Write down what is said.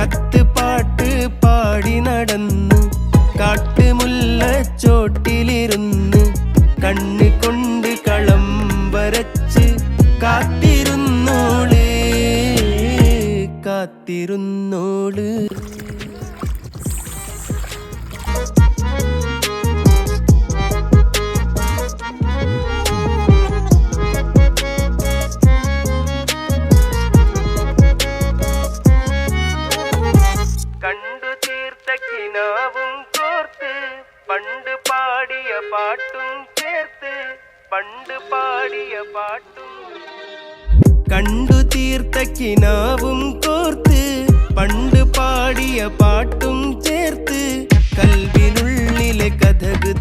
കത്ത് പാട്ട് പാടി നടന്ന് കാട്ടുമുല്ലച്ചോട്ടിലിരുന്ന് കണ്ണ് കൊണ്ട് കളം വരച്ച് കാത്തിരുന്നോള് കാത്തിരുന്നോള്. കണ്ടു തീർത്ത കിനാവും കോർത്ത് പണ്ട് പാടിയ പാട്ടും ചേർത്ത് പണ്ട് പാടിയ പാട്ടും. കണ്ടു തീർത്ത കിനാവും കോർത്ത് പണ്ട് പാടിയ പാട്ടും ചേർത്ത് കൽവിനുള്ളിലെ കഥക്